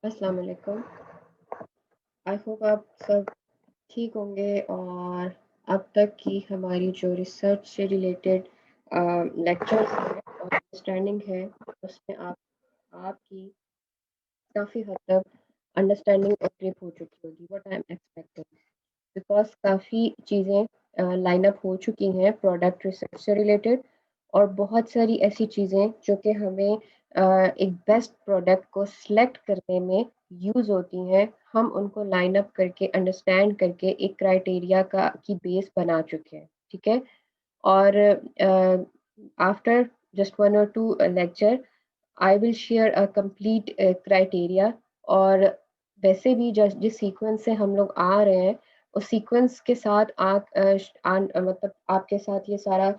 अस्सलाम वालेकुम। I hope आप सब ठीक होंगे और अब तक की हमारी जो रिसर्च से रिलेटेड लेक्चर्स हैं और अंडरस्टैंडिंग है उसमें आपकी काफ़ी हद तक अंडरस्टैंडिंग ग्रिप हो चुकी होगी what I am expecting because काफ़ी चीज़ें लाइन अप हो चुकी हैं प्रोडक्ट रिसर्च से रिलेटेड और बहुत सारी ऐसी चीज़ें जो कि हमें एक बेस्ट प्रोडक्ट को सिलेक्ट करने में यूज़ होती हैं, हम उनको लाइन अप करके अंडरस्टैंड करके एक क्राइटेरिया का की बेस बना चुके हैं, ठीक है? और आफ्टर जस्ट 1 और 2 lecture I will share a complete criteria और वैसे भी जिस सीक्वेंस से हम लोग आ रहे हैं उस सीक्वेंस के साथ मतलब आपके साथ ये सारा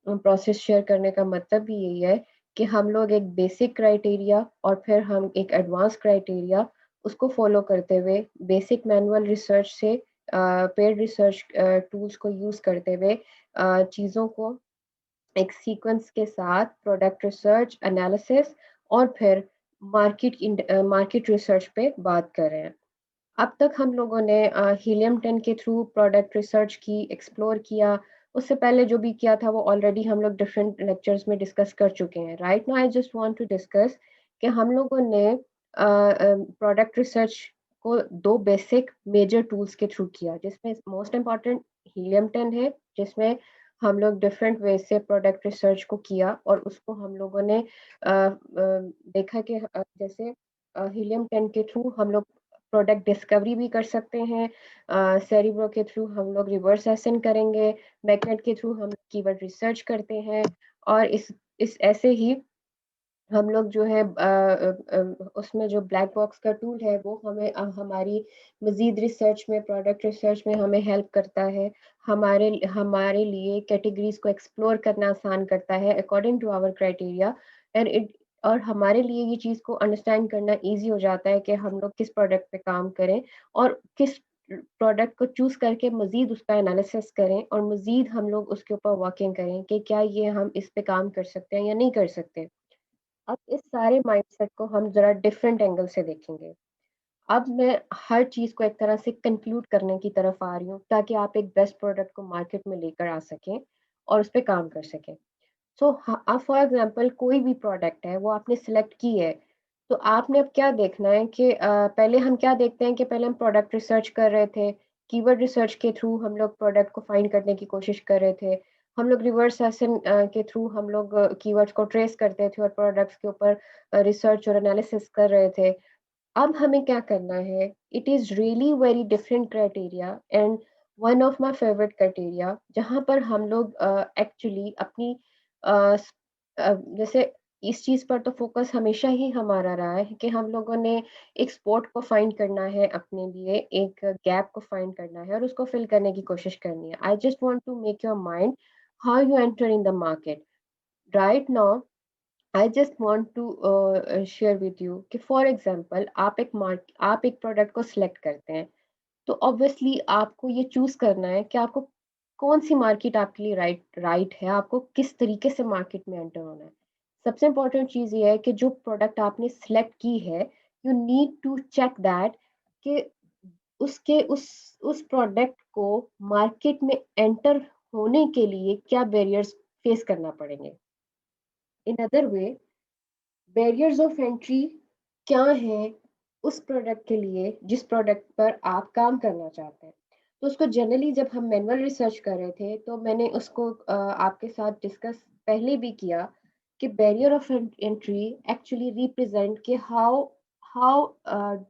प्रोसेस शेयर करने का मतलब भी यही है कि हम लोग एक बेसिक क्राइटेरिया और फिर हम एक एडवांस क्राइटेरिया उसको फॉलो करते हुए बेसिक मैनुअल रिसर्च से पेड रिसर्च टूल्स को यूज़ करते हुए चीज़ों को एक सीक्वेंस के साथ प्रोडक्ट रिसर्च एनालिसिस और फिर मार्केट रिसर्च पे बात कर रहे हैं। अब तक हम लोगों ने हीलियम 10 के थ्रू प्रोडक्ट रिसर्च की, एक्सप्लोर किया। उससे पहले जो भी किया था वो ऑलरेडी हम लोग डिफरेंट लेक्चर्स में डिस्कस कर चुके हैं। Right now I just want to discuss कि हम लोगों ने प्रोडक्ट रिसर्च को 2 बेसिक मेजर टूल्स के थ्रू किया, जिसमें मोस्ट इम्पोर्टेंट हीलियम 10 है, जिसमें हम लोग डिफरेंट वे से प्रोडक्ट रिसर्च को किया और उसको हम लोगों ने देखा कि जैसे हीलियम 10 के थ्रू हम लोग प्रोडक्ट डिस्कवरी भी कर सकते हैं। सेरिब्रो के थ्रू हम लोग रिवर्स एसन करेंगे, मैकनेट के थ्रू हम कीवर्ड रिसर्च करते हैं और इस ऐसे ही हम लोग जो है उसमें जो ब्लैक बॉक्स का टूल है वो हमें हमारी मज़ीद रिसर्च में प्रोडक्ट रिसर्च में हमें हेल्प करता है। हमारे हमारे लिए कैटेगरीज़ को एक्सप्लोर करना आसान करता है according to our criteria and it और हमारे लिए ये चीज़ को अंडरस्टैंड करना ईज़ी हो जाता है कि हम लोग किस प्रोडक्ट पे काम करें और किस प्रोडक्ट को चूज़ करके मज़ीद उसका एनालिसिस करें और मज़ीद हम लोग उसके ऊपर वर्किंग करें कि क्या ये हम इस पे काम कर सकते हैं या नहीं कर सकते। अब इस सारे माइंडसेट को हम ज़रा डिफरेंट एंगल से देखेंगे। अब मैं हर चीज़ को एक तरह से कंक्लूड करने की तरफ आ रही हूँ ताकि आप एक बेस्ट प्रोडक्ट को मार्केट में लेकर आ सकें और उस पे काम कर सकें। सो अब फॉर एग्ज़ाम्पल कोई भी प्रोडक्ट है वो आपने सेलेक्ट की है, तो आपने अब क्या देखना है कि पहले हम क्या देखते हैं कि पहले हम प्रोडक्ट रिसर्च कर रहे थे, कीवर्ड रिसर्च के थ्रू हम लोग प्रोडक्ट को फाइंड करने की कोशिश कर रहे थे। हम लोग रिवर्स एसन के थ्रू हम लोग कीवर्ड्स को ट्रेस करते थे और प्रोडक्ट्स के ऊपर रिसर्च और एनालिसिस कर रहे थे। अब हमें क्या करना है? It is really very different criteria and one of my favourite criteria जहाँ पर हम लोग एक्चुअली अपनी स जैसे इस चीज़ पर तो फ़ोकस हमेशा ही हमारा रहा है कि हम लोगों ने एक स्पॉट को फाइंड करना है अपने लिए, एक गैप को फाइंड करना है और उसको फ़िल करने की कोशिश करनी है। I just want to make your mind how you enter in the market. Right now I just want to share with you कि फॉर एग्जांपल आप एक प्रोडक्ट को सिलेक्ट करते हैं, तो ऑब्वियसली आपको ये चूज़ करना है कि आपको कौन-सी मार्केट आपके लिए राइट राइट है, आपको किस तरीके से मार्केट में एंटर होना है। सबसे इम्पोर्टेंट चीज़ ये है कि जो प्रोडक्ट आपने सिलेक्ट की है, you need to check that कि उसके उस प्रोडक्ट को मार्केट में एंटर होने के लिए क्या बैरियर्स फेस करना पड़ेंगे। In other way barriers of entry क्या हैं उस प्रोडक्ट के लिए जिस प्रोडक्ट पर आप काम करना चाहते हैं। तो उसको जनरली जब हम मैनुअल रिसर्च कर रहे थे तो मैंने उसको आपके साथ डिस्कस पहले भी किया कि barrier of entry actually represent कि how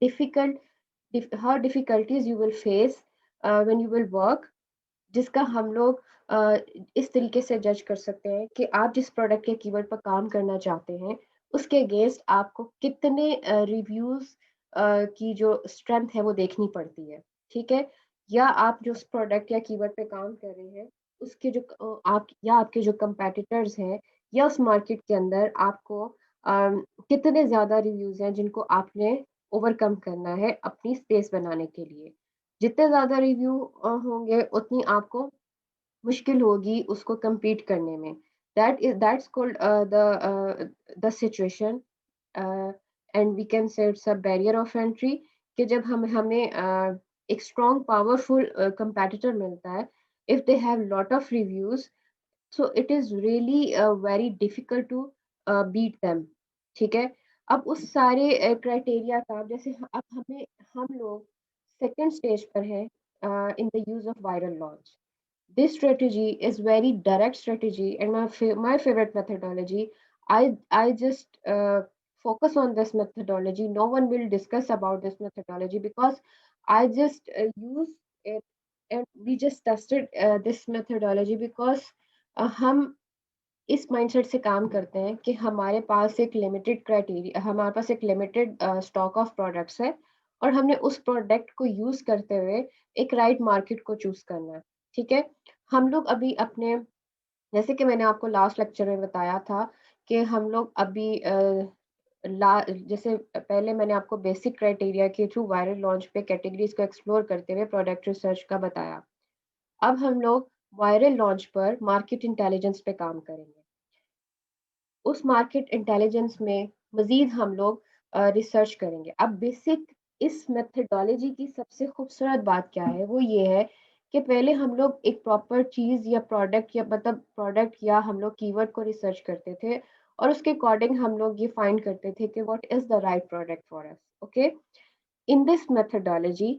difficult how difficulties you will face when you will work जिसका हम लोग इस तरीके से जज कर सकते हैं कि आप जिस प्रोडक्ट या कीवर्ड पर काम करना चाहते हैं, उसके अगेंस्ट आपको कितने रिव्यूज़ की जो स्ट्रेंथ है वो देखनी पड़ती है, ठीक है? या आप जो उस प्रोडक्ट या कीवर्ड पे काम कर रहे हैं, उसके जो आप या आपके जो कॉम्पिटिटर्स हैं या उस मार्केट के अंदर आपको कितने ज़्यादा रिव्यूज़ हैं जिनको आपने ओवरकम करना है अपनी स्पेस बनाने के लिए। जितने ज़्यादा रिव्यू होंगे उतनी आपको मुश्किल होगी उसको कम्पीट करने में। That's called the situation and we can say it's a barrier of entry कि जब हमें एक स्ट्रॉन्ग पावरफुल कंपेटिटर मिलता है, if they have lot of reviews, so it is really very difficult to beat them. ठीक है। अब उस सारे क्राइटेरिया का जैसे अब हम लोग सेकेंड स्टेज पर हैं in the use of viral launch. This strategy is very direct strategy and my favorite methodology. I just focus on this methodology. No one will discuss about this methodology because I just use it, and we just tested this methodology because हम इस mindset से काम करते हैं कि हमारे पास एक limited criteria, हमारे पास एक लिमिटेड स्टॉक ऑफ प्रोडक्ट्स है, और हमने उस प्रोडक्ट को यूज करते हुए एक राइट मार्केट को चूज करना है। ठीक है। हम लोग अभी अपने, जैसे कि मैंने आपको लास्ट लेक्चर में बताया था कि हम लोग अभी जैसे पहले मैंने आपको बेसिक क्राइटेरिया के थ्रू वायरल लॉन्च पे कैटेगरीज को एक्सप्लोर करते हुए प्रोडक्ट रिसर्च का बताया। अब हम लोग वायरल लॉन्च पर मार्केट इंटेलिजेंस पे काम करेंगे। उस मार्केट इंटेलिजेंस में मजीद हम लोग रिसर्च करेंगे। अब बेसिक इस मेथडोलॉजी की सबसे खूबसूरत बात क्या है, वो ये है कि पहले हम लोग एक प्रॉपर चीज़ या प्रोडक्ट या मतलब प्रोडक्ट या हम लोग कीवर्ड को रिसर्च करते थे, और उसके अकॉर्डिंग हम लोग ये फाइंड करते थे कि what is the right product for us. Okay. In this methodology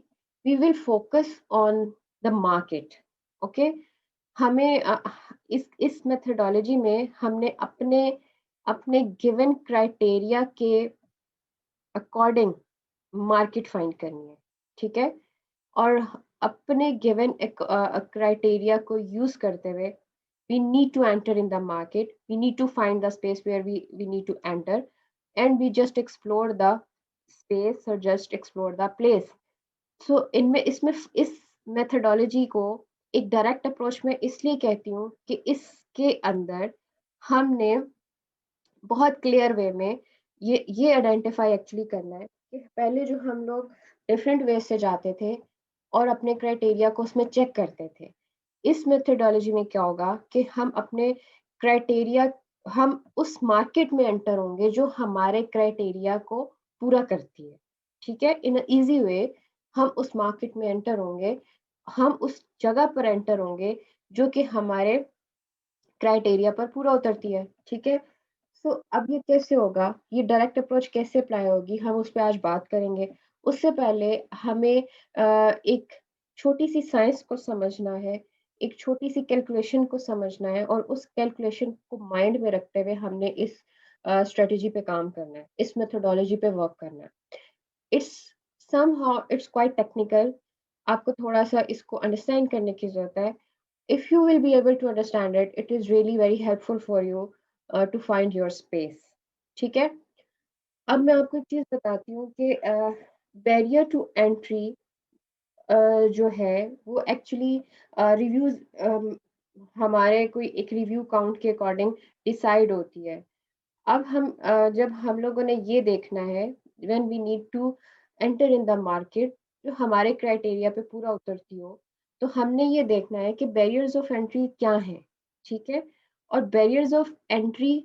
we will focus on the market. Okay. हमें इस मेथडोलॉजी में हमने अपने अपने गिवन क्राइटेरिया के अकॉर्डिंग मार्केट फाइंड करनी है। ठीक है। और अपने गिवन क्राइटेरिया को यूज करते हुए we need to enter in the market, we need to find the space where we need to enter, and we just explore the space or just explore the place. सो इनमें इसमें इस methodology को एक direct approach में इसलिए कहती हूँ कि इसके अंदर हमने बहुत क्लियर वे में ये आइडेंटिफाई एक्चुअली करना है कि पहले जो हम लोग डिफरेंट वे से जाते थे और अपने क्राइटेरिया को उसमें चेक करते थे, इस मेथडोलॉजी में क्या होगा कि हम अपने क्राइटेरिया, हम उस मार्केट में एंटर होंगे जो हमारे क्राइटेरिया को पूरा करती है। ठीक है। इन इजी वे हम उस मार्केट में एंटर होंगे, हम उस जगह पर एंटर होंगे जो कि हमारे क्राइटेरिया पर पूरा उतरती है। ठीक है। सो अब ये कैसे होगा, ये डायरेक्ट अप्रोच कैसे अप्लाई होगी, हम उस पर आज बात करेंगे। उससे पहले हमें एक छोटी सी साइंस को समझना है, एक छोटी सी कैलकुलेशन को समझना है, और उस कैलकुलेशन को माइंड में रखते हुए हमने इस स्ट्रेटजी पे काम करना है, इस मेथोडोलॉजी पे वर्क करना है। It's somehow it's quite technical, आपको थोड़ा सा इसको अंडरस्टैंड करने की जरूरत है। if you will be able to understand it, it is really very helpful for you to find your space. ठीक है। अब मैं आपको एक चीज बताती हूँ कि बैरियर टू एंट्री जो है वो एक्चुअली रिव्यूज हमारे कोई एक रिव्यू काउंट के अकॉर्डिंग डिसाइड होती है। अब हम जब हम लोगों ने ये देखना है when we need to enter in the market जो हमारे क्राइटेरिया पे पूरा उतरती हो, तो हमने ये देखना है कि बैरियर्स ऑफ एंट्री क्या हैं। ठीक है। और बैरियर्स ऑफ एंट्री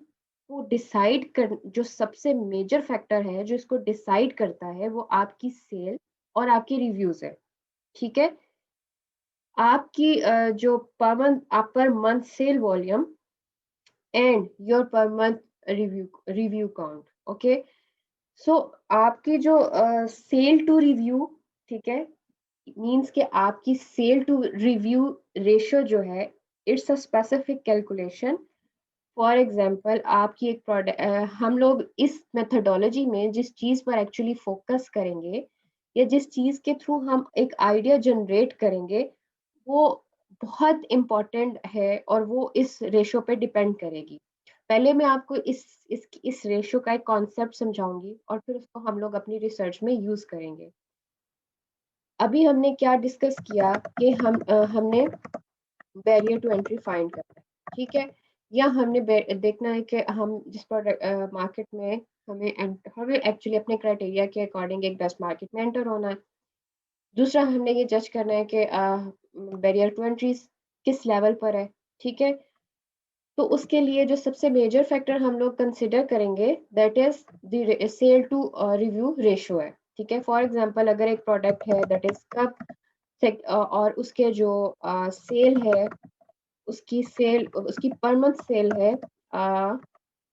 को डिसाइड कर, जो सबसे मेजर फैक्टर है जो इसको डिसाइड करता है, वो आपकी सेल और आपकी रिव्यूज है। ठीक है। आपकी जो per month sale volume and your per month review count. Okay. So आपकी जो सेल टू रिव्यू, ठीक है, मींस कि आपकी सेल टू रिव्यू रेशियो जो है, it's a specific calculation. For example आपकी एक प्रोडक्ट, हम लोग इस मेथडोलॉजी में जिस चीज पर एक्चुअली फोकस करेंगे या जिस चीज के थ्रू हम एक आइडिया जनरेट करेंगे, वो बहुत इम्पोर्टेंट है और वो इस रेशो पे डिपेंड करेगी। पहले मैं आपको इस रेशो का एक कॉन्सेप्ट समझाऊंगी और फिर उसको हम लोग अपनी रिसर्च में यूज करेंगे। अभी हमने क्या डिस्कस किया कि हमने बैरियर टू एंट्री फाइंड करना है। ठीक है। या हमने देखना है कि हम जिस प्रोडक्ट मार्केट में हमें एक्चुअली अपने क्राइटेरिया के अकॉर्डिंग एक बेस्ट मार्केट में एंटर होना है। दूसरा हमने ये जज करना है कि बैरियर टू एंट्री किस लेवल पर है। ठीक है। तो उसके लिए जो सबसे मेजर फैक्टर हम लोग कंसिडर करेंगे that is the sale to review ratio है, ठीक है। फॉर एग्जांपल अगर एक प्रोडक्ट है दैट इज कप और उसके जो सेल है, उसकी पर मंथ सेल है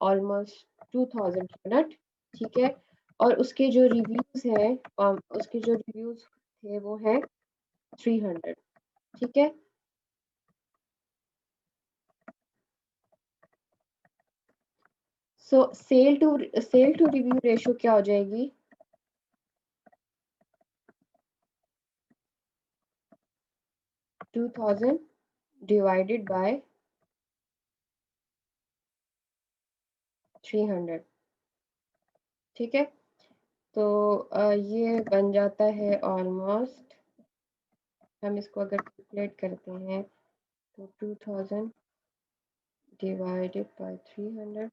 ऑलमोस्ट 2000 यूनिट, ठीक है। और उसके जो रिव्यूज हैं उसके जो रिव्यूज थे वो है 300, ठीक है। सो सेल टू रिव्यू रेशियो क्या हो जाएगी? 2000 डिवाइडेड बाय 300, ठीक है। तो ये बन जाता है ऑलमोस्ट, हम इसको अगर कैलकुलेट करते हैं तो 2000 डिवाइडेड बाय 300,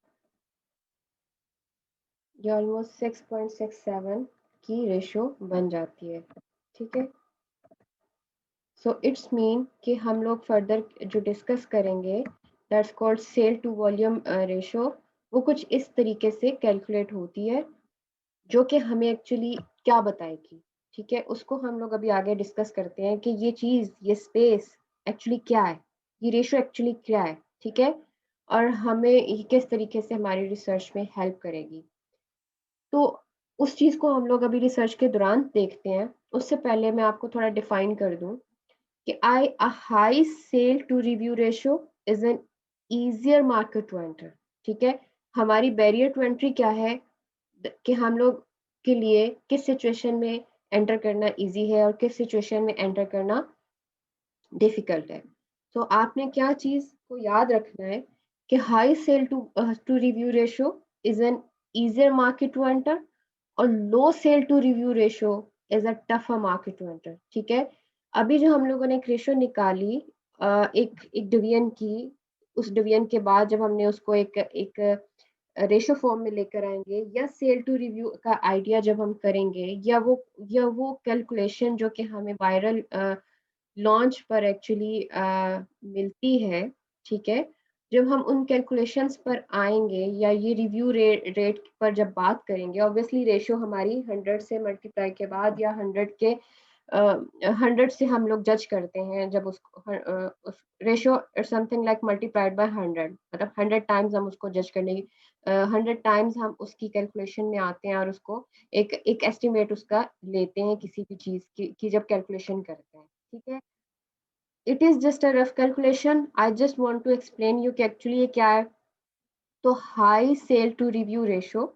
ये ऑलमोस्ट 6.67 की रेशियो बन जाती है, ठीक है। सो इट्स मीन कि हम लोग फर्दर जो डिस्कस करेंगे that's called sale to volume ratio, वो कुछ इस तरीके से कैलकुलेट होती है जो कि हमें एक्चुअली क्या बताएगी, ठीक है। उसको हम लोग अभी आगे डिस्कस करते हैं कि ये चीज़, ये स्पेस एक्चुअली क्या है, ये रेशियो एक्चुअली क्या है, ठीक है। और हमें ये किस तरीके से हमारी रिसर्च में हेल्प करेगी, तो उस चीज़ को हम लोग अभी रिसर्च के दौरान देखते हैं। उससे पहले मैं आपको थोड़ा डिफाइन कर दूं कि a high sale to review ratio is an easier market to enter, ठीक है। हमारी बैरियर टू एंट्री क्या है कि हम लोग के लिए किस सिचुएशन में एंटर करना इजी है और किस सिचुएशन में एंटर करना डिफिकल्ट है। तो आपने क्या चीज को याद रखना है कि high sale to review ratio is an easier market to enter और low sale to review ratio is a tougher market to enter, ठीक है। अभी जो हम लोगों ने एक रेशियो निकाली एक एक डिवीजन की, उस डिवीजन के बाद जब हमने उसको एक एक रेशियो फॉर्म में लेकर आएंगे या सेल टू रिव्यू का आइडिया जब हम करेंगे या वो कैलकुलेशन जो कि हमें वायरल लॉन्च पर एक्चुअली मिलती है, ठीक है। जब हम उन कैलकुलेशंस पर आएंगे या ये रिव्यू रेट पर जब बात करेंगे, ऑब्वियसली रेशियो हमारी 100 से मल्टीप्लाई के बाद या 100 के 100 से हम लोग जज करते हैं जब उसको उस ratio something like multiplied by 100, मतलब 100 टाइम्स हम उसको जज करने की 100 टाइम्स हम उसकी कैलकुलेशन में आते हैं और उसको एक एक एस्टिमेट उसका लेते हैं किसी भी चीज़ की जब कैलकुलेशन करते हैं, ठीक है। It is just a rough calculation, I just want to explain you कि एक्चुअली ये क्या है। तो high sale to review ratio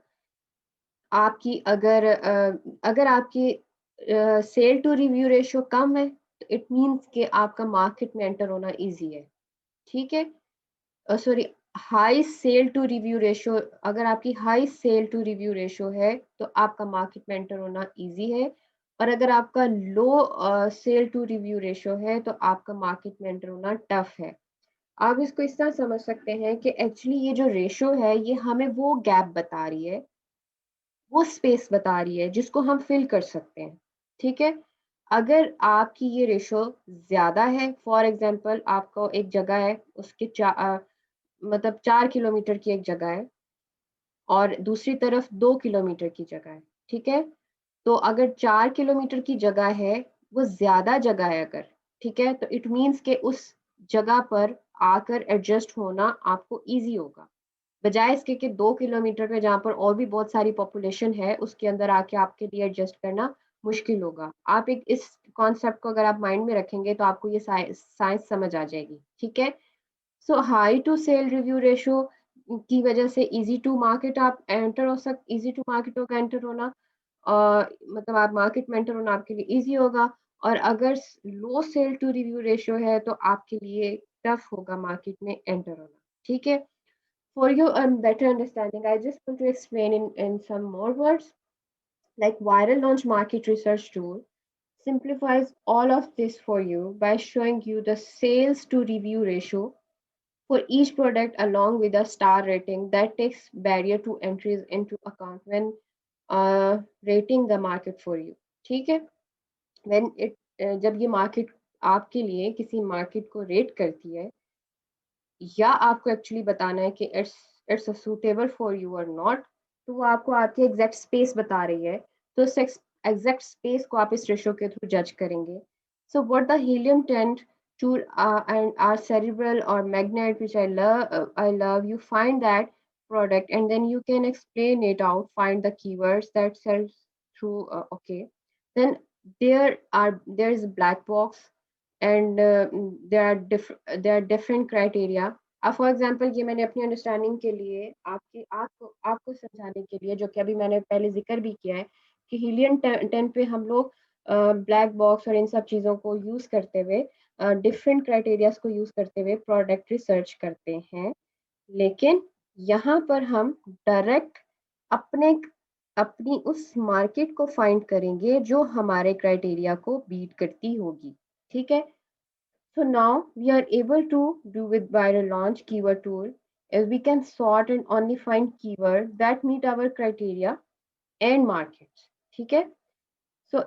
आपकी अगर आपकी सेल टू रिव्यू रेशो कम है तो इट मींस कि आपका मार्केट में एंटर होना इजी है, ठीक है। Sorry, high sale to review ratio, अगर आपकी high sale to review ratio है तो आपका मार्केट में एंटर होना इजी है। और अगर आपका लो सेल टू रिव्यू रेशो है तो आपका मार्केट में एंटर होना टफ है। आप इसको इस तरह समझ सकते हैं कि एक्चुअली ये जो रेशो है ये हमें वो गैप बता रही है, वो स्पेस बता रही है जिसको हम फिल कर सकते हैं, ठीक है। अगर आपकी ये रेशो ज्यादा है, फॉर एग्जांपल आपको एक जगह है उसके मतलब 4 किलोमीटर की एक जगह है और दूसरी तरफ 2 किलोमीटर की जगह है, ठीक है। तो अगर 4 किलोमीटर की जगह है, वो ज्यादा जगह है अगर, ठीक है, तो इट मीन्स के उस जगह पर आकर एडजस्ट होना आपको इजी होगा, बजाय इसके कि 2 किलोमीटर पे जहाँ पर और भी बहुत सारी पॉपुलेशन है उसके अंदर आके आपके लिए एडजस्ट करना मुश्किल होगा। आप एक इस कॉन्सेप्ट को अगर आप माइंड में रखेंगे तो आपको ये साइंस समझ आ जाएगी, ठीक है। So high to sale review ratio की वजह से इजी टू मार्केट आप एंटर हो सक इजी टू मार्केट का एंटर होना, मतलब आप मार्केट में एंटर होना आपके लिए इजी होगा। और अगर लो सेल टू रिव्यू रेशियो है तो आपके लिए टफ होगा मार्केट में एंटर होना, ठीक है। For your better understanding, I just want to explain in some more words. Like viral launch market research tool simplifies all of this for you by showing you the sales to review ratio for each product along with a star rating that takes barrier to entries into account when rating the market for you, ठीक है। when it जब ये market आपके लिए किसी market को rate करती है या आपको एक्चुअली बताना है कि इट्स सूटेबल फॉर यू और नॉट, तो वो आपको आपकी एग्जैक्ट स्पेस बता रही है। तो इस एग्जैक्ट स्पेस को आप इस रेशो के थ्रू जज करेंगे। So what the helium tent to and our cerebral or magnet, which I love, you find that product and then you can explain it out, find the keywords that sells through, okay, then there is a black box, and there are different criteria. अब for example ये मैंने अपनी understanding के लिए आपको आपको समझाने के लिए, जो कि अभी मैंने पहले जिक्र भी किया है, कि हीलियम 10 पे हम लोग ब्लैक बॉक्स और इन सब चीज़ों को यूज़ करते हुए, डिफरेंट क्राइटेरियाज को यूज़ करते हुए प्रोडक्ट रिसर्च करते हैं। लेकिन यहाँ पर हम डायरेक्ट अपने अपनी उस मार्केट को फाइंड करेंगे जो हमारे क्राइटेरिया को बीट करती होगी। ठीक है? So now we are able to do with viral launch keyword tool is we can sort and only find keywords that meet our criteria and markets. ठीक है? So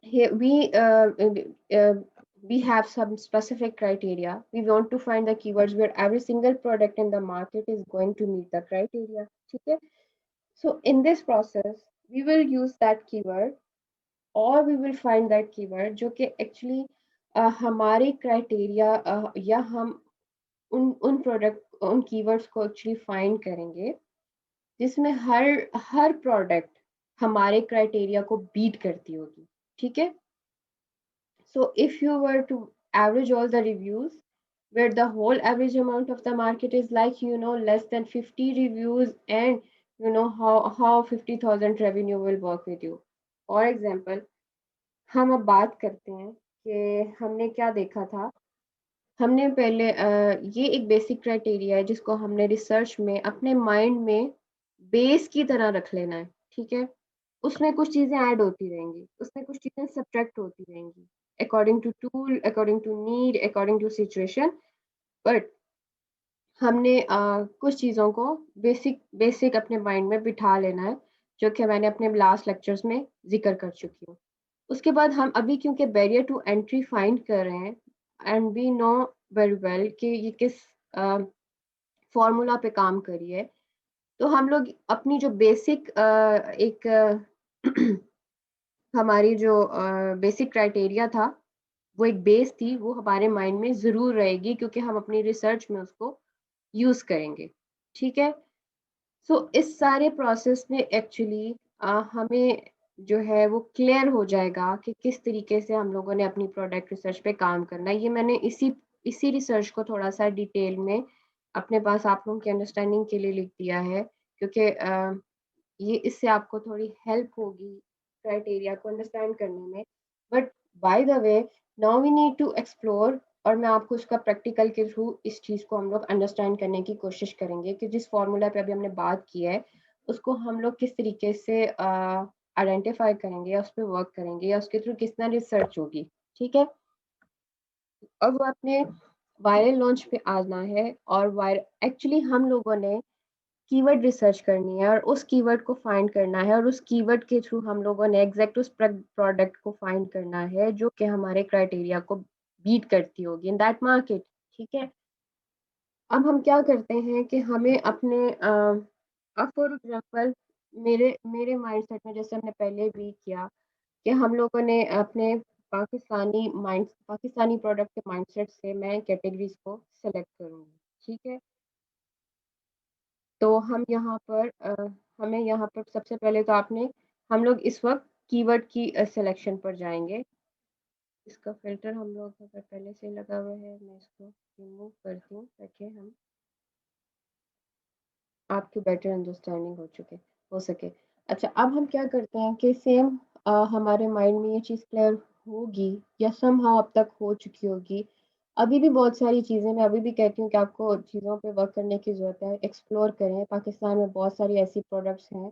here we have some specific criteria. We want to find the keywords where every single product in the market is going to meet the criteria. ठीक है? So in this process, we will use that keyword, और we will find that keyword जो कि actually हमारे criteria, या हम उन product उन कीवर्ड्स को एक्चुअली फाइंड करेंगे जिसमें हर हर प्रोडक्ट हमारे क्राइटेरिया को बीट करती होगी। ठीक है? So if you were to average all the reviews, where the whole average amount of the market is like, less than 50 reviews, and how 50,000 revenue will work with you. For example, हम अब बात करते हैं कि हमने क्या देखा था। हमने पहले ये एक बेसिक क्राइटेरिया है जिसको हमने रिसर्च में अपने माइंड में बेस की तरह रख लेना है। ठीक है? उसमें कुछ चीज़ें ऐड होती रहेंगी, उसमें कुछ चीज़ें सब्ट्रैक्ट होती रहेंगी, according to tool, according to need, according to situation. But हमने कुछ चीज़ों को बेसिक बेसिक अपने माइंड में बिठा लेना है, जो कि मैंने अपने लास्ट लेक्चर्स में ज़िक्र कर चुकी हूँ। उसके बाद हम अभी क्योंकि बैरियर टू एंट्री फाइंड कर रहे हैं, and we know very well कि ये किस फॉर्मूला पे काम कर रही है, तो हम लोग अपनी जो बेसिक एक हमारी जो बेसिक क्राइटेरिया था, वो एक बेस थी, वो हमारे माइंड में ज़रूर रहेगी क्योंकि हम अपनी रिसर्च में उसको यूज़ करेंगे। ठीक है? सो इस सारे प्रोसेस में एक्चुअली हमें जो है वो क्लियर हो जाएगा कि किस तरीके से हम लोगों ने अपनी प्रोडक्ट रिसर्च पे काम करना है। ये मैंने इसी रिसर्च को थोड़ा-सा डिटेल में अपने पास आप लोगों की अंडरस्टैंडिंग के लिए लिख दिया है, क्योंकि ये इससे आपको थोड़ी हेल्प होगी क्राइटेरिया को अंडरस्टैंड करने में। But by the way, now we need to explore, और मैं आपको उसका प्रैक्टिकल के थ्रू इस चीज़ को हम लोग अंडरस्टैंड करने की कोशिश करेंगे कि जिस फॉर्मूला पे अभी हमने बात की है, उसको हम लोग किस तरीके से आइडेंटिफाई करेंगे या उस पे वर्क करेंगे या उसके थ्रू कितना रिसर्च होगी। ठीक है? अब आपने वायरल लॉन्च पे आना है, और एक्चुअली हम लोगों ने कीवर्ड रिसर्च करनी है और उस कीवर्ड को फाइंड करना है, और उस कीवर्ड के थ्रू हम लोगों ने एग्जैक्ट उस प्रोडक्ट को फाइंड करना है जो कि हमारे क्राइटेरिया को बीट करती होगी इन दैट मार्केट। ठीक है? अब हम क्या करते हैं कि हमें अपने अब फॉर एग्जांपल मेरे मेरे माइंडसेट में, जैसे हमने पहले भी किया, कि हम लोगों ने अपने पाकिस्तानी प्रोडक्ट के माइंडसेट से मैं कैटेगरीज को सेलेक्ट करूंगी। ठीक है? तो हमें यहाँ पर सबसे पहले तो आपने हम लोग इस वक्त कीवर्ड की सिलेक्शन पर जाएंगे। इसका फिल्टर हम लोग अगर पहले से लगा हुआ है, मैं इसको रिमूव करती हूँ ताकि हम आपकी बेटर अंडरस्टैंडिंग हो सके। अच्छा, अब हम क्या करते हैं कि सेम हमारे माइंड में ये चीज़ क्लियर होगी या समहाउ अब तक हो चुकी होगी। अभी भी बहुत सारी चीज़ें, मैं अभी भी कहती हूँ कि आपको चीज़ों पे वर्क करने की ज़रूरत है, एक्सप्लोर करें। पाकिस्तान में बहुत सारी ऐसी प्रोडक्ट्स हैं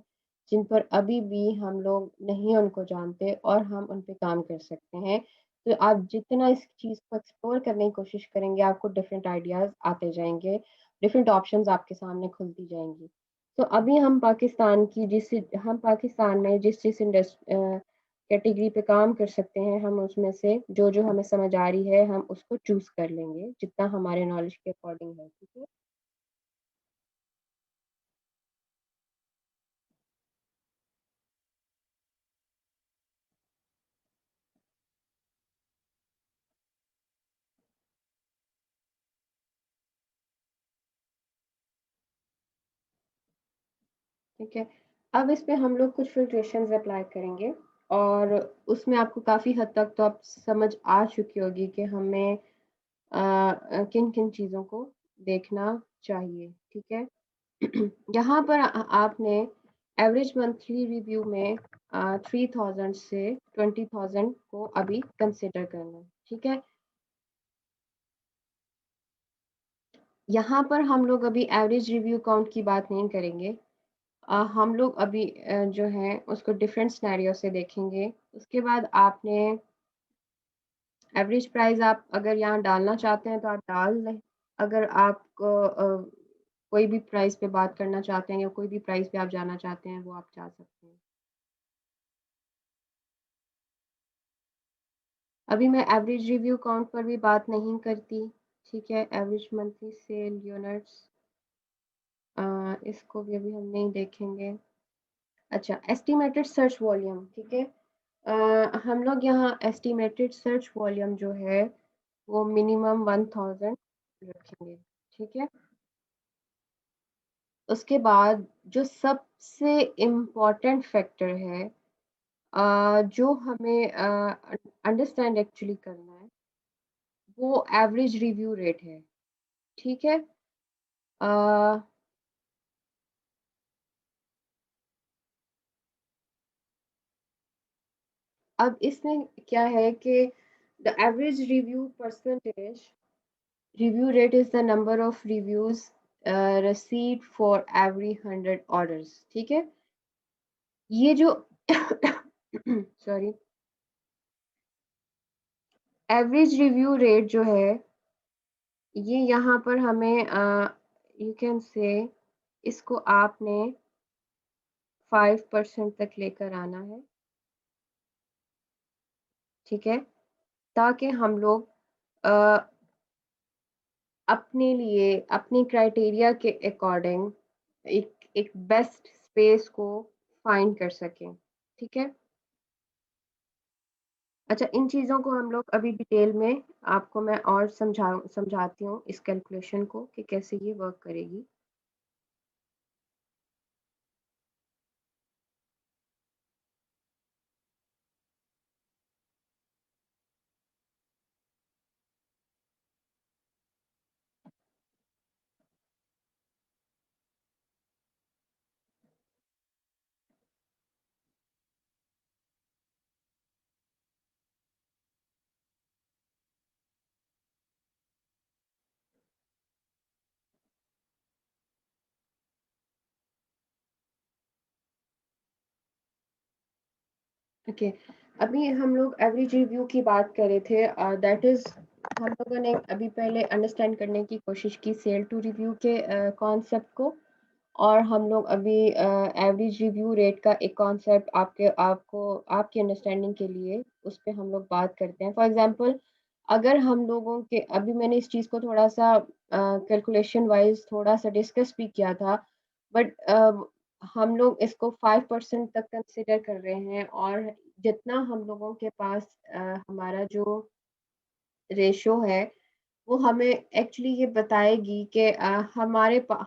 जिन पर अभी भी हम लोग नहीं उनको जानते और हम उन पे काम कर सकते हैं। तो आप जितना इस चीज़ को एक्सप्लोर करने की कोशिश करेंगे, आपको डिफरेंट आइडियाज़ आते जाएँगे, डिफरेंट ऑप्शंस आपके सामने खुलती जाएँगी। तो अभी हम पाकिस्तान में जिस जिस कैटेगरी पे काम कर सकते हैं, हम उसमें से जो हमें समझ आ रही है हम उसको चूज कर लेंगे जितना हमारे नॉलेज के अकॉर्डिंग है, ठीक है। ठीक है, अब इस पे हम लोग कुछ फिल्ट्रेशंस अप्लाई करेंगे और उसमें आपको काफ़ी हद तक तो आप समझ आ चुकी होगी कि हमें किन-किन चीज़ों को देखना चाहिए, ठीक है। यहाँ पर आपने एवरेज मंथली रिव्यू में 3000 से 20,000 को अभी कंसिडर करना है, ठीक है। यहाँ पर हम लोग अभी एवरेज रिव्यू काउंट की बात नहीं करेंगे। हम लोग अभी जो है उसको डिफरेंट सिनेरियो से देखेंगे। उसके बाद आपने एवरेज प्राइस आप अगर यहाँ डालना चाहते हैं तो आप डाल लें। अगर आप कोई भी प्राइस पे बात करना चाहते हैं या कोई भी प्राइस पे आप जाना चाहते हैं वो आप जा सकते हैं। अभी मैं एवरेज रिव्यू काउंट पर भी बात नहीं करती, ठीक है। एवरेज मंथली सेल यूनिट्स इसको भी अभी हम नहीं देखेंगे। अच्छा, एस्टिमेटेड सर्च वॉल्यूम, ठीक है। हम लोग यहाँ एस्टिमेटेड सर्च वॉल्यूम जो है वो मिनिमम 1000 रखेंगे, ठीक है। उसके बाद जो सबसे इम्पोर्टेंट फैक्टर है जो हमें अंडरस्टैंड एक्चुअली करना है वो एवरेज रिव्यू रेट है, ठीक है। अ, अब इसमें क्या है कि the average review percentage review rate is the number of reviews received for every 100 orders, ठीक है। ये जो सॉरी, एवरेज रिव्यू रेट जो है ये यहाँ पर हमें यू कैन से इसको आपने 5% तक लेकर आना है, ठीक है, ताकि हम लोग अ, अपने लिए अपनी क्राइटेरिया के अकॉर्डिंग एक बेस्ट स्पेस को फाइंड कर सकें, ठीक है। अच्छा, इन चीज़ों को हम लोग अभी डिटेल में आपको मैं और समझाती हूँ इस कैलकुलेशन को कि कैसे ये वर्क करेगी। ओके, अभी हम लोग एवरेज रिव्यू की बात कर रहे थे, दैट इज़ हम लोगों ने अभी पहले अंडरस्टैंड करने की कोशिश की सेल टू रिव्यू के कॉन्सेप्ट को। और हम लोग अभी एवरेज रिव्यू रेट का एक कॉन्सेप्ट आपको आपकी अंडरस्टैंडिंग के लिए उस पे हम लोग बात करते हैं। फॉर एग्जांपल, अगर हम लोगों के अभी मैंने इस चीज़ को थोड़ा सा कैलकुलेशन वाइज थोड़ा सा डिस्कस भी किया था, बट हम लोग इसको 5% तक कंसिडर कर रहे हैं और जितना हम लोगों के पास हमारा जो रेशो है वो हमें एक्चुअली ये बताएगी कि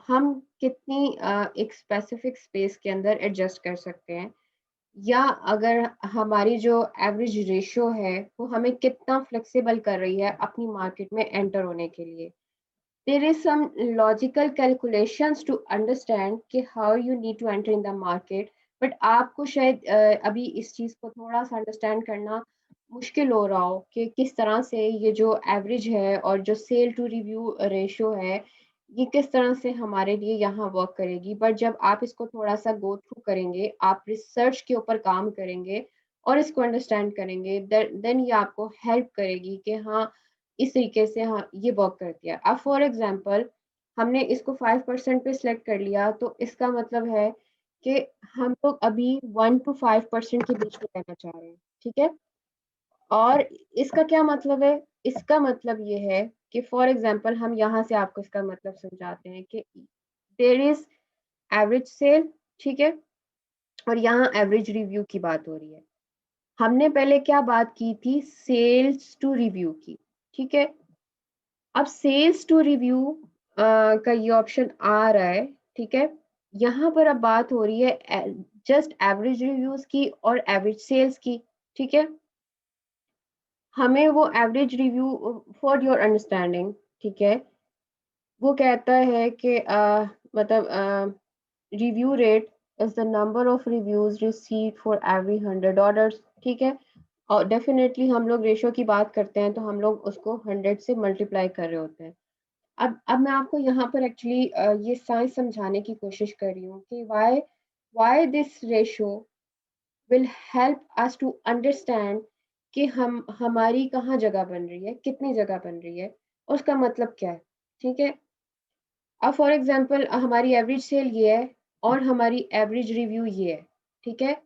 हम कितनी एक स्पेसिफिक स्पेस के अंदर एडजस्ट कर सकते हैं, या अगर हमारी जो एवरेज रेशियो है वो हमें कितना फ्लेक्सिबल कर रही है अपनी मार्केट में एंटर होने के लिए। There is some logical calculations to understand कि how you need to enter in the market, but आपको शायद अभी इस चीज़ को थोड़ा सा अंडरस्टैंड करना मुश्किल हो रहा हो कि किस तरह से ये जो एवरेज है और जो सेल टू रिव्यू रेशियो है ये किस तरह से हमारे लिए यहाँ वर्क करेगी। बट जब आप इसको थोड़ा सा गो थ्रू करेंगे, आप रिसर्च के ऊपर काम करेंगे और इसको अंडरस्टैंड करेंगे, देन ये आपको हेल्प करेगी कि हाँ इस तरीके से हाँ ये वर्क करती है। अब फॉर एग्जांपल हमने इसको 5% पे सिलेक्ट कर लिया तो इसका मतलब है कि हम लोग अभी 1 to 5% के बीच में रहना चाह रहे हैं, ठीक है। और इसका क्या मतलब है? इसका मतलब ये है कि फॉर एग्जांपल हम यहाँ से आपको इसका मतलब समझाते हैं कि देयर इज एवरेज सेल, ठीक है, और यहाँ एवरेज रिव्यू की बात हो रही है। हमने पहले क्या बात की थी? सेल्स टू रिव्यू की, ठीक है। अब सेल्स टू रिव्यू का ये ऑप्शन आ रहा है, ठीक है। यहाँ पर अब बात हो रही है जस्ट एवरेज रिव्यूज की और एवरेज सेल्स की, ठीक है। हमें वो average review, for your understanding, ठीक है, वो कहता है कि मतलब review rate is the number of reviews received for every 100 orders, ठीक है। और डेफिनेटली हम लोग रेशो की बात करते हैं तो हम लोग उसको 100 से मल्टीप्लाई कर रहे होते हैं। अब मैं आपको यहाँ पर एक्चुअली ये साइंस समझाने की कोशिश कर रही हूँ कि why this ratio will help us to understand कि हम हमारी कहाँ जगह बन रही है, कितनी जगह बन रही है, उसका मतलब क्या है, ठीक है। अब फॉर एग्जांपल हमारी एवरेज सेल ये है और हमारी एवरेज रिव्यू ये है, ठीक है।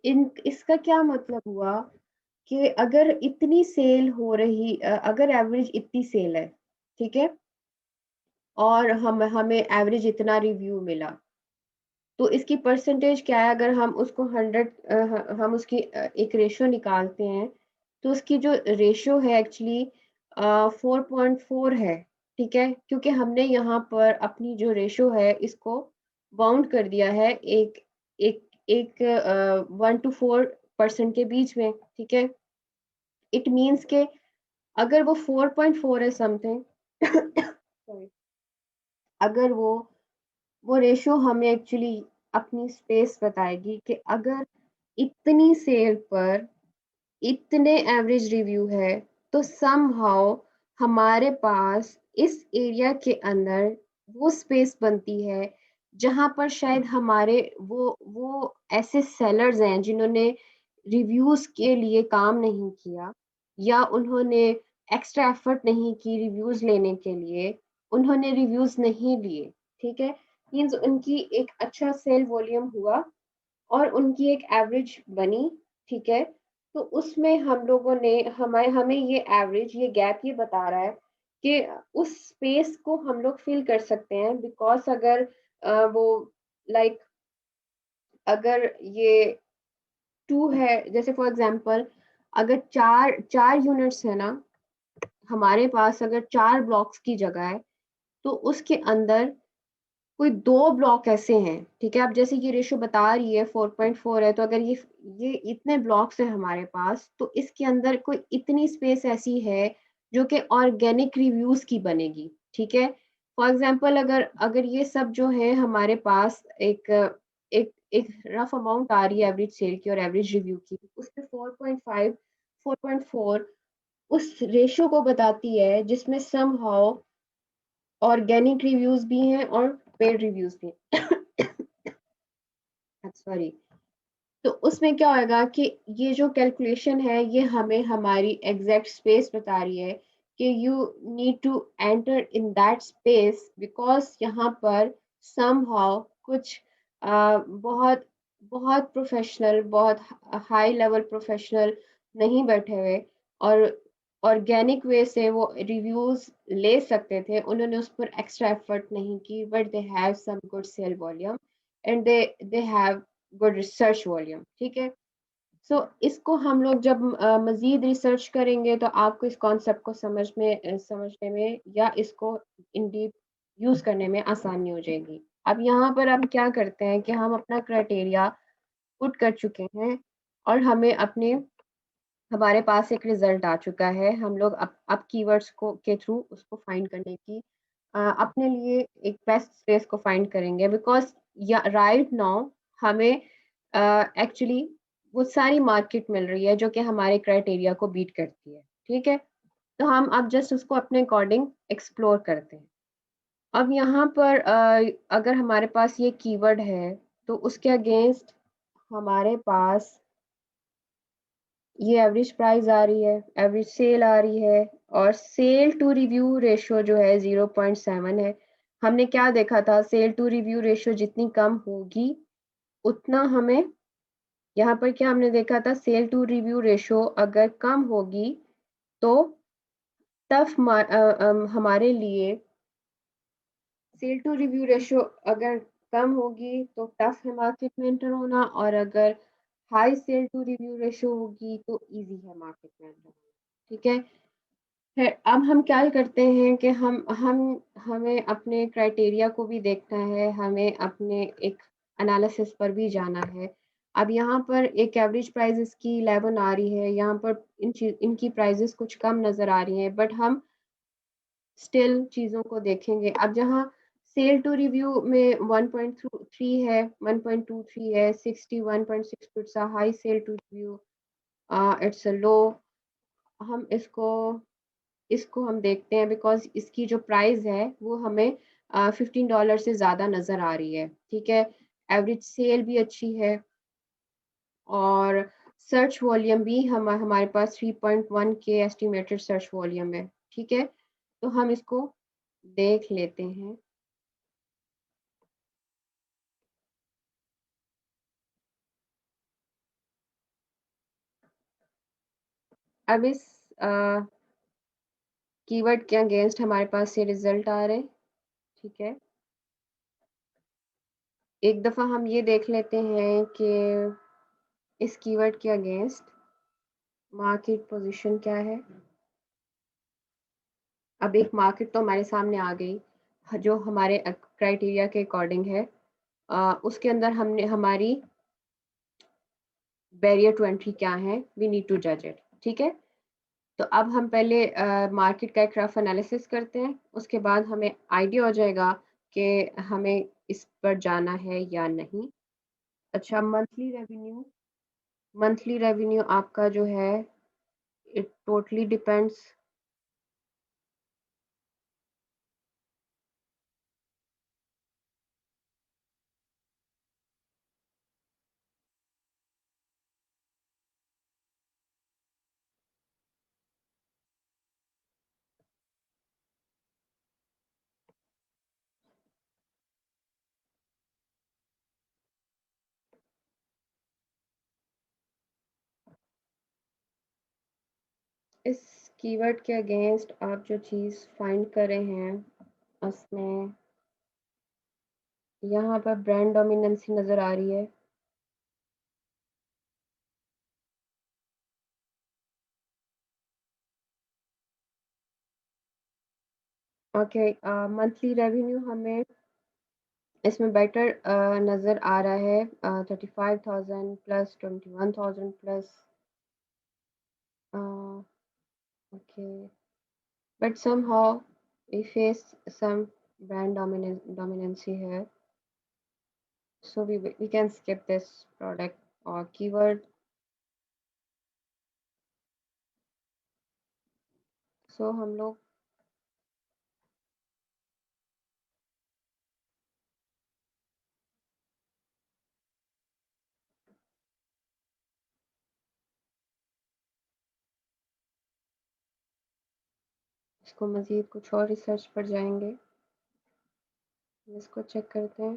इन इसका क्या मतलब हुआ कि अगर इतनी सेल हो रही, अगर एवरेज इतनी सेल है, ठीक है, और हम हमें एवरेज इतना रिव्यू मिला, तो इसकी परसेंटेज क्या है? अगर हम उसको 100, हम उसकी एक रेशो निकालते हैं, तो उसकी जो रेशो है एक्चुअली 4.4 है, ठीक है। क्योंकि हमने यहाँ पर अपनी जो रेशो है इसको बाउंड कर दिया है एक एक एक 1 to 4% के बीच में, ठीक है। इट मीन्स के अगर वो 4.4 है समथिंग सॉरी, अगर वो रेशो हमें एक्चुअली अपनी स्पेस बताएगी कि अगर इतनी सेल पर इतने एवरेज रिव्यू है, तो समहाउ हमारे पास इस एरिया के अंदर वो स्पेस बनती है जहां पर शायद हमारे वो ऐसे सेलर्स हैं जिन्होंने रिव्यूज के लिए काम नहीं किया, या उन्होंने एक्स्ट्रा एफर्ट नहीं की रिव्यूज लेने के लिए, उन्होंने रिव्यूज नहीं लिए, ठीक है। मीन्स उनकी एक अच्छा सेल वॉल्यूम हुआ और उनकी एक एवरेज बनी, ठीक है। तो उसमें हम लोगों ने हमें हमें ये एवरेज, ये गैप ये बता रहा है कि उस स्पेस को हम लोग फिल कर सकते हैं, बिकॉज अगर वो लाइक अगर ये 2 है, जैसे फॉर एग्जांपल अगर चार चार यूनिट्स है ना हमारे पास, अगर 4 ब्लॉक्स की जगह है, तो उसके अंदर कोई 2 ब्लॉक ऐसे हैं, ठीक है। अब जैसे ये रेशो बता रही है 4.4 है, तो अगर ये इतने ब्लॉक्स हैं हमारे पास, तो इसके अंदर कोई इतनी स्पेस ऐसी है जो कि ऑर्गेनिक रिव्यूज की बनेगी, ठीक है। फॉर एग्जांपल अगर अगर ये सब जो है हमारे पास एक एक एक रफ अमाउंट आ रही है एवरेज सेल की और एवरेज रिव्यू की, उस पे 4.5 4.4 उस रेशो को बताती है जिसमें समहाउ ऑर्गेनिक रिव्यूज भी हैं और पेड रिव्यूज भी हैं। सॉरी। तो उसमें क्या होगा कि ये जो कैलकुलेशन है ये हमें हमारी एग्जैक्ट स्पेस बता रही है कि you need to enter in that space, because यहाँ पर समहाउ कुछ बहुत बहुत प्रोफेशनल, बहुत हाई लेवल प्रोफेशनल नहीं बैठे हुए और ऑर्गेनिक वे से वो रिव्यूज ले सकते थे, उन्होंने उस पर एक्स्ट्रा एफर्ट नहीं की, but they have some good sale volume and they have good research volume, ठीक है। सो इसको हम लोग जब मजीद रिसर्च करेंगे तो आपको इस कॉन्सेप्ट को समझने में या इसको इन डीप यूज करने में आसानी हो जाएगी। अब यहाँ पर हम क्या करते हैं कि हम अपना क्राइटेरिया पुट कर चुके हैं और हमें अपने हमारे पास एक रिजल्ट आ चुका है। हम लोग अब कीवर्ड्स को के थ्रू उसको फाइंड करने की अपने लिए एक बेस्ट स्पेस को फाइंड करेंगे, बिकॉज या राइट नाउ हमें एक्चुअली वो सारी मार्केट मिल रही है जो कि हमारे क्राइटेरिया को बीट करती है, ठीक है। तो हम अब जस्ट उसको अपने अकॉर्डिंग एक्सप्लोर करते हैं। अब यहाँ पर अगर हमारे पास ये कीवर्ड है तो उसके अगेंस्ट हमारे पास ये एवरेज प्राइस आ रही है, एवरेज सेल आ रही है, और सेल टू रिव्यू रेशियो जो है 0.7 है। हमने क्या देखा था? सेल टू रिव्यू रेशियो जितनी कम होगी उतना हमें यहाँ पर क्या हमने देखा था, सेल टू रिव्यू रेशो अगर कम होगी तो हमारे लिए सेल टू रिव्यू रेशो अगर कम होगी तो टफ है मार्केट में एंटर होना, और अगर high sale to review ratio होगी तो इजी है मार्केट में एंटर होना। ठीक है। फिर अब हम क्या करते हैं कि हम हमें अपने क्राइटेरिया को भी देखना है, हमें अपने एक एनालिसिस पर भी जाना है। अब यहाँ पर एक एवरेज प्राइस इसकी 11 आ रही है, यहाँ पर इनकी प्राइजेस कुछ कम नज़र आ रही हैं, बट हम स्टिल चीज़ों को देखेंगे। अब जहाँ सेल टू रिव्यू में 1.3 है, 1.23 है, 61.6 it's a high sale to review, it's a low. हम इसको हम देखते हैं बिकॉज इसकी जो प्राइस है वो हमें $15 से ज़्यादा नज़र आ रही है। ठीक है। एवरेज सेल भी अच्छी है, और सर्च वॉल्यूम भी हमारे पास 3.1 के एस्टिमेटेड सर्च वॉल्यूम है। ठीक है। तो हम इसको देख लेते हैं। अब इस कीवर्ड के अगेंस्ट हमारे पास ये रिजल्ट आ रहे हैं। ठीक है। एक दफ़ा हम ये देख लेते हैं कि इस कीवर्ड के अगेंस्ट मार्केट पोजीशन क्या है। अब एक मार्केट तो हमारे सामने आ गई जो हमारे क्राइटेरिया के अकॉर्डिंग है। उसके अंदर हमने हमारी बैरियर टू एंट्री क्या है, वी नीड टू जज इट। ठीक है। तो अब हम पहले मार्केट का एक रफ एनालिसिस करते हैं, उसके बाद हमें आइडिया हो जाएगा कि हमें इस पर जाना है या नहीं। अच्छा, मंथली रेवेन्यू आपका जो है, इट टोटली डिपेंड्स। इस कीवर्ड के अगेंस्ट आप जो चीज़ फाइंड कर रहे हैं उसमें यहाँ पर ब्रांड डोमिनेंसी नज़र आ रही है। ओके। मंथली रेवेन्यू हमें इसमें बेटर नज़र आ रहा है, 35,000 plus 21,000 plus. Okay, but somehow we face some brand dominancy here, so we can skip this product or keyword. So हम लोग इसको मज़ीद कुछ और रिसर्च पर जाएंगे, इसको चेक करते हैं।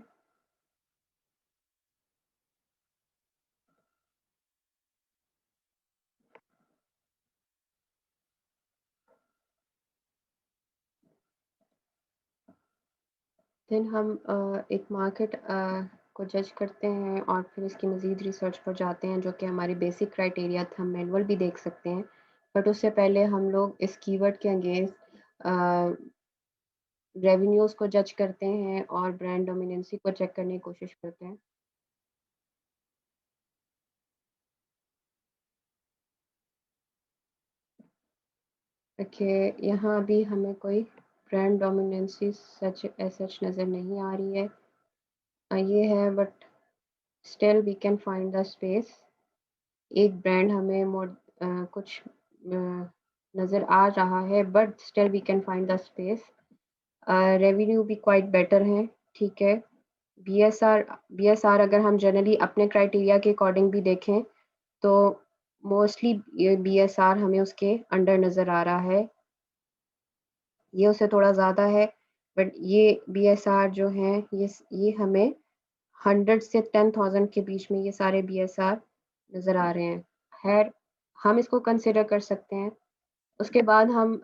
देन हम एक मार्केट को जज करते हैं और फिर इसकी मज़ीद रिसर्च पर जाते हैं, जो कि हमारी बेसिक क्राइटेरिया हम मैनुअल भी देख सकते हैं। बट उससे पहले हम लोग इस कीवर्ड के अगेंस्ट रेवेन्यूज़ को जज करते हैं और ब्रांड डोमिनेंसी को चेक करने की कोशिश करते हैं। ओके, यहाँ भी हमें कोई ब्रांड डोमिनेंसी सच सच नज़र नहीं आ रही है। ये है, but still we can find the space. एक ब्रांड हमें कुछ नज़र आ रहा है, but still we can find the space. Revenue भी क्वाइट बेटर है। ठीक है। बीएसआर अगर हम जनरली अपने क्राइटेरिया के अकॉर्डिंग भी देखें तो मोस्टली ये बीएसआर हमें उसके अंडर नज़र आ रहा है, ये उससे थोड़ा ज़्यादा है। बट ये बीएसआर जो हैं ये हमें 100 से 10,000 के बीच में ये सारे बीएसआर नज़र आ रहे हैं। खैर, हम इसको कंसिडर कर सकते हैं। उसके बाद हम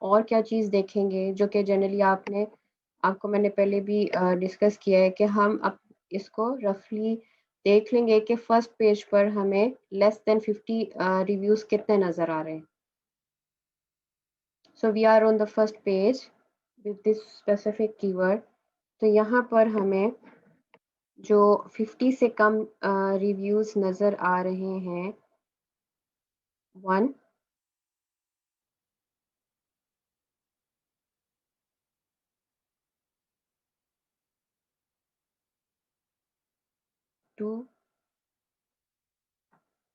और क्या चीज़ देखेंगे जो कि जनरली आपको मैंने पहले भी डिस्कस किया है कि हम अब इसको रफली देख लेंगे कि फर्स्ट पेज पर हमें लेस देन 50 रिव्यूज़ कितने नज़र आ रहे हैं। So we are on the first page with this specific keyword. तो यहाँ पर हमें जो 50 से कम रिव्यूज़ नज़र आ रहे हैं 1, 2,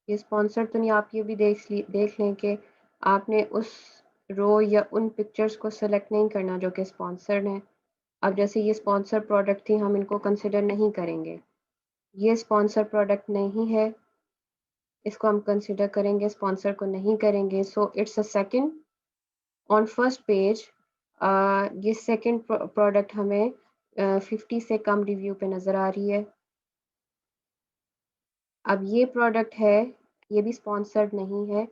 ये स्पॉन्सर तो नहीं, आप ये भी देख लें कि आपने उस रो या उन पिक्चर्स को सेलेक्ट नहीं करना जो कि स्पॉन्सर्ड हैं। अब जैसे ये स्पॉन्सर प्रोडक्ट थी, हम इनको कंसिडर नहीं करेंगे। ये स्पॉन्सर प्रोडक्ट नहीं है, इसको हम कंसिडर करेंगे, स्पॉन्सर को नहीं करेंगे। So it's a second on first page. ये सेकंड प्रोडक्ट हमें 50 से कम रिव्यू पे नज़र आ रही है। अब ये प्रोडक्ट है, ये भी स्पॉन्सर्ड नहीं है।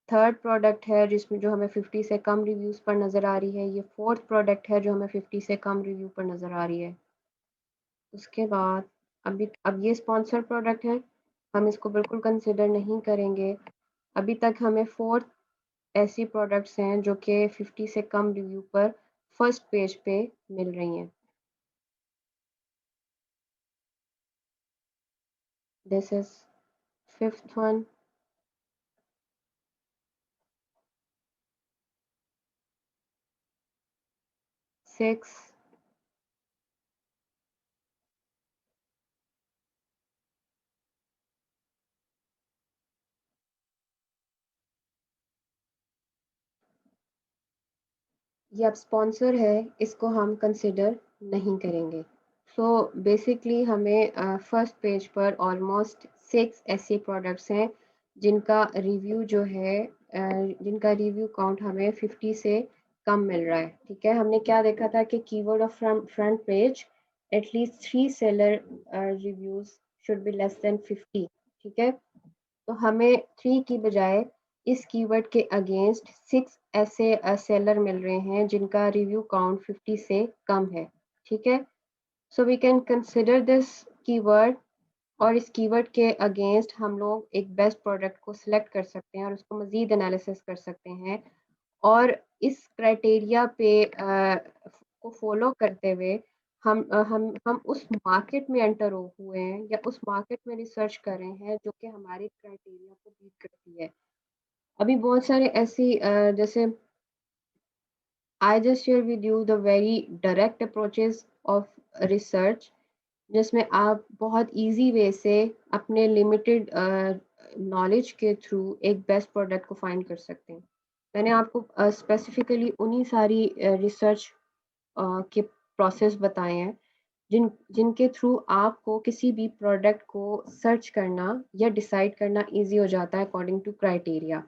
थर्ड प्रोडक्ट है जिसमें जो हमें 50 से कम रिव्यूज़ पर नज़र आ रही है। ये फोर्थ प्रोडक्ट है जो हमें 50 से कम रिव्यू पर नज़र आ रही है। उसके बाद अब ये स्पॉन्सर प्रोडक्ट है, हम इसको बिल्कुल कंसिडर नहीं करेंगे। अभी तक हमें फोर्थ ऐसी प्रोडक्ट्स हैं जो कि 50 से कम रिव्यू पर फर्स्ट पेज पे मिल रही हैं। दिस इज फिफ्थ वन, 6, ये अब स्पॉन्सर है, इसको हम कंसिडर नहीं करेंगे। सो बेसिकली हमें फर्स्ट पेज पर ऑलमोस्ट 6 ऐसे प्रोडक्ट्स हैं जिनका रिव्यू जो है जिनका रिव्यू काउंट हमें 50 से कम मिल रहा है। ठीक है, हमने क्या देखा था कि keyword of front page at least 3 seller reviews should be less than 50। ठीक है, तो हमें 3 की बजाय इस कीवर्ड के अगेंस्ट 6 ऐसे सेलर मिल रहे हैं जिनका रिव्यू काउंट 50 से कम है। ठीक है, so we can consider this keyword और इस कीवर्ड के अगेंस्ट हम लोग एक बेस्ट प्रोडक्ट को सिलेक्ट कर सकते हैं और उसको मज़ीद एनालिसिस कर सकते हैं और इस क्राइटेरिया पे को फॉलो करते हुए हम उस मार्केट में एंटर हुए हैं या उस मार्केट में रिसर्च कर रहे हैं जो कि हमारे क्राइटेरिया को बीट करती है। अभी बहुत सारे ऐसी जैसे I just share with you the very direct approaches of research जिसमें आप बहुत इजी वे से अपने लिमिटेड नॉलेज के थ्रू एक बेस्ट प्रोडक्ट को फाइंड कर सकते हैं। मैंने आपको स्पेसिफिकली उन्हीं सारी रिसर्च के प्रोसेस बताए हैं जिनके थ्रू आपको किसी भी प्रोडक्ट को सर्च करना या डिसाइड करना इजी हो जाता है अकॉर्डिंग टू क्राइटेरिया।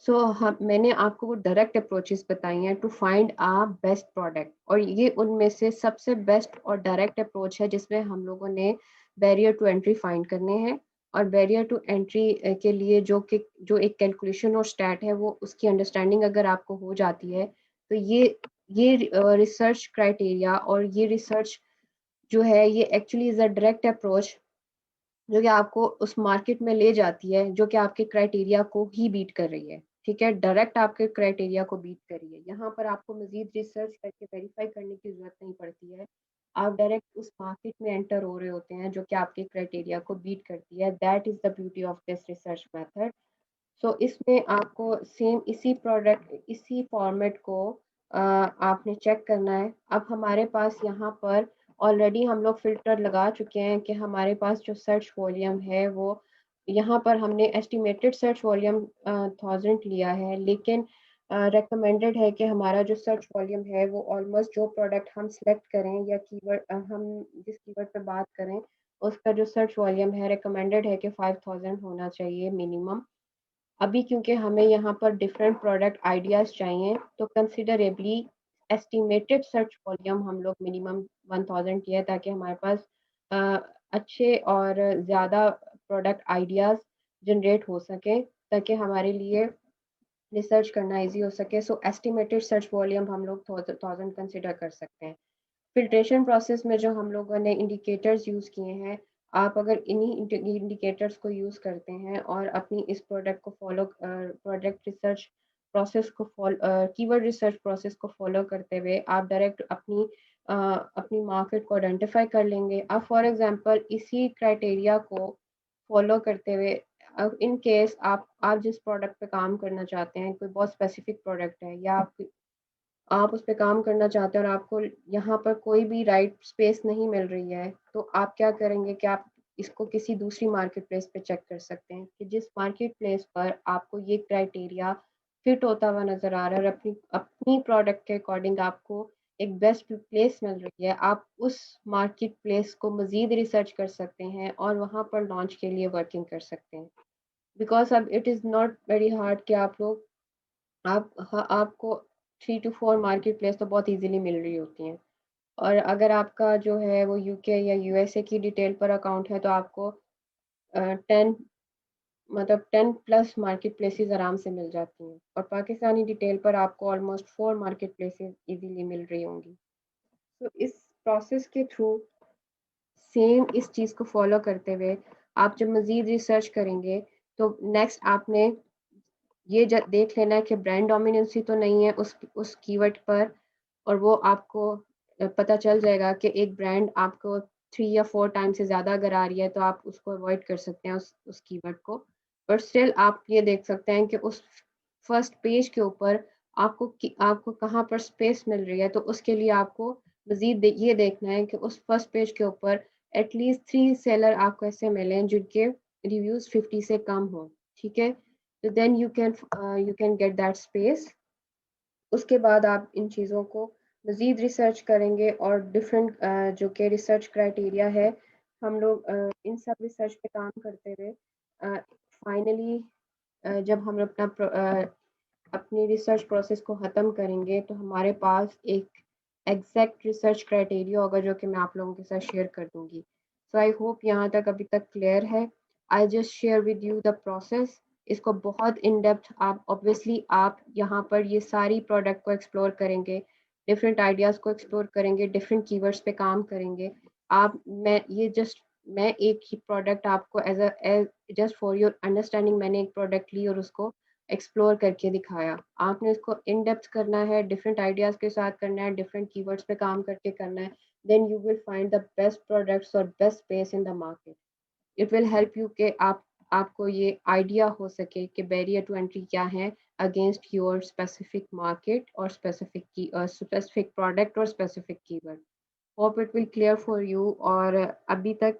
सो हम मैंने आपको वो डायरेक्ट अप्रोचेस बताई हैं to find a best product और ये उनमें से सबसे बेस्ट और डायरेक्ट अप्रोच है जिसमें हम लोगों ने बैरियर टू एंट्री फाइंड करने हैं और बैरियर टू एंट्री के लिए जो एक कैलकुलेशन और स्टैट है वो उसकी अंडरस्टैंडिंग अगर आपको हो जाती है तो ये रिसर्च क्राइटेरिया और ये रिसर्च जो है ये actually is a direct approach जो कि आपको उस मार्केट में ले जाती है जो कि आपके क्राइटेरिया को ही बीट कर रही है। ठीक है, डायरेक्ट आपके क्राइटेरिया को बीट कर रही है। यहाँ पर आपको मजीद रिसर्च करके वेरीफाई करने की जरूरत नहीं पड़ती है। आप डायरेक्ट उस मार्केट में एंटर हो रहे होते हैं जो कि आपके क्राइटेरिया को बीट करती है। That is the beauty of this research method. So इसमें आपको सेम इसी फॉर्मेट को आपने चेक करना है। अब हमारे पास यहाँ पर ऑलरेडी हम लोग फ़िल्टर लगा चुके हैं कि हमारे पास जो सर्च वॉल्यूम है वो यहाँ पर हमने एस्टिमेटेड सर्च वॉल्यूम 1000 लिया है, लेकिन रिकमेंडेड है कि हमारा जो सर्च वॉल्यूम है वो ऑलमोस्ट जो प्रोडक्ट हम सेलेक्ट करें या कीवर्ड हम जिस कीवर्ड पे बात करें उसका जो सर्च वॉल्यूम है रिकमेंडेड है कि 5000 होना चाहिए मिनिमम। अभी क्योंकि हमें यहाँ पर डिफरेंट प्रोडक्ट आइडियाज़ चाहिए तो कंसिडरेबली एस्टिमेटेड सर्च वॉल्यूम हम लोग मिनिमम 1000 किया है ताकि हमारे पास अच्छे और ज़्यादा प्रोडक्ट आइडियाज़ जनरेट हो सकें, ताकि हमारे लिए रिसर्च करना ईज़ी हो सके। सो एस्टिमेटेड सर्च वॉल्यूम हम लोग 1000 कंसिडर कर सकते हैं। फ़िल्ट्रेशन प्रोसेस में जो हम लोगों ने इंडिकेटर्स यूज़ किए हैं, आप अगर इन्हीं इंडिकेटर्स को यूज़ करते हैं और अपनी इस प्रोडक्ट को प्रोडक्ट रिसर्च प्रोसेस को कीवर्ड रिसर्च प्रोसेस को फ़ॉलो करते हुए आप डायरेक्ट अपनी मार्केट को आइडेंटिफ़ाई कर लेंगे। अब फॉर एग्ज़ाम्पल इसी क्राइटेरिया को फ़ॉलो करते हुए अब इन केस आप जिस प्रोडक्ट पे काम करना चाहते हैं, कोई बहुत स्पेसिफ़िक प्रोडक्ट है या आप उस पे काम करना चाहते हैं और आपको यहाँ पर कोई भी राइट स्पेस नहीं मिल रही है, तो आप क्या करेंगे कि आप इसको किसी दूसरी मार्केट प्लेस पे चेक कर सकते हैं कि जिस मार्केट प्लेस पर आपको ये क्राइटेरिया फिट होता हुआ नज़र आ रहा है और अपनी अपनी प्रोडक्ट के अकॉर्डिंग आपको एक बेस्ट प्लेस मिल रही है, आप उस मार्केट प्लेस को मज़ीद रिसर्च कर सकते हैं और वहाँ पर लॉन्च के लिए वर्किंग कर सकते हैं। बिकॉज़ अब it is not very hard कि आपको 3 टू 4 मार्केट प्लेस तो बहुत ईज़िली मिल रही होती हैं। और अगर आपका जो है वो यूके या यूएसए की डिटेल पर अकाउंट है तो आपको 10 मतलब 10 प्लस मार्केट प्लेसेस आराम से मिल जाती हैं और पाकिस्तानी डिटेल पर आपको ऑलमोस्ट 4 मार्केट प्लेसेस ईज़िली मिल रही होंगी। तो इस प्रोसेस के थ्रू सेम इस चीज़ को फ़ॉलो करते हुए आप जब मज़ीद रिसर्च करेंगे तो नेक्स्ट आपने ये देख लेना है कि ब्रांड डोमिनेंसी तो नहीं है उस कीवर्ड पर और वो आपको पता चल जाएगा कि एक ब्रांड आपको 3 या 4 टाइम से ज़्यादा अगर आ रही है तो आप उसको अवॉइड कर सकते हैं उस कीवर्ड को। पर स्टिल आप ये देख सकते हैं कि उस फर्स्ट पेज के ऊपर आपको कहाँ पर स्पेस मिल रही है, तो उसके लिए आपको मज़ीद ये देखना है कि उस फर्स्ट पेज के ऊपर एटलीस्ट 3 सेलर आपको ऐसे मिलें जिनके रिव्यूज़ 50 से कम हों, ठीक है? तो then you can get that space. उसके बाद आप इन चीज़ों को मज़ीद रिसर्च करेंगे और डिफरेंट जो कि रिसर्च क्राइटेरिया है, हम लोग इन सब रिसर्च पे काम करते हुए फाइनली जब हम अपनी रिसर्च प्रोसेस को ख़त्म करेंगे तो हमारे पास एक एग्जैक्ट रिसर्च क्राइटेरिया होगा जो कि मैं आप लोगों के साथ शेयर कर दूँगी। सो आई होप यहाँ तक अभी तक क्लियर है। I just share with you the process. इसको बहुत इन डेप्थ आप ऑब्वियसली आप यहाँ पर ये सारी प्रोडक्ट को एक्सप्लोर करेंगे, डिफरेंट आइडियाज़ को एक्सप्लोर करेंगे, डिफरेंट कीवर्ड्स पे काम करेंगे। मैं एक ही प्रोडक्ट आपको as just for your understanding मैंने एक प्रोडक्ट ली और उसको एक्सप्लोर करके दिखाया। आपने इसको इन डेप्थ करना है, डिफरेंट आइडियाज़ के साथ करना है, डिफरेंट कीवर्ड्स पे काम करके करना है, then you will find the best products और best space in the market. It will help you कि आपको ये आइडिया हो सके कि बैरियर टू एंट्री क्या है अगेंस्ट योर स्पेसिफिक मार्केट और स्पेसिफिक प्रोडक्ट और specific keyword. Hope it will clear for you और अभी तक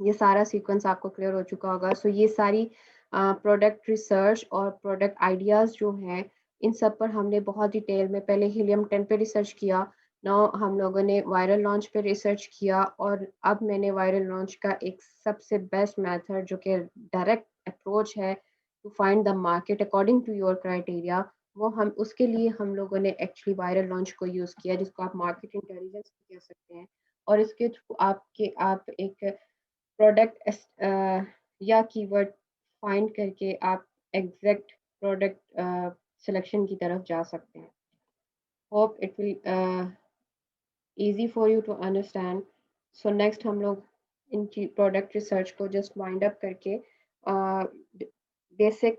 ये सारा सीक्वेंस आपको क्लियर हो चुका होगा। सो ये सारी प्रोडक्ट रिसर्च और प्रोडक्ट आइडियाज़ जो हैं, इन सब पर हमने बहुत डिटेल में पहले हीलियम 10 पे रिसर्च किया, नाउ हम लोगों ने वायरल लॉन्च पे रिसर्च किया और अब मैंने वायरल लॉन्च का एक सबसे बेस्ट मेथड जो कि डायरेक्ट अप्रोच है to find the market according to your criteria, वो हम उसके लिए हम लोगों ने एक्चुअली वायरल लॉन्च को यूज़ किया जिसको आप मार्केट इंटेलिजेंस भी कह सकते हैं और इसके थ्रू आप एक या कीवर्ड फाइंड करके आप एग्जैक्ट प्रोडक्ट सिलेक्शन की तरफ जा सकते हैं। Hope it will easy for you to understand. So next हम लोग इन प्रोडक्ट रिसर्च को जस्ट वाइंड अप करके बेसिक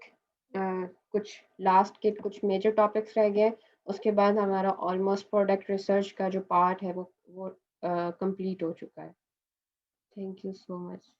कुछ लास्ट के कुछ मेजर टॉपिक्स रह गए, उसके बाद हमारा ऑलमोस्ट प्रोडक्ट रिसर्च का जो पार्ट है वो कंप्लीट हो चुका है। Thank you so much.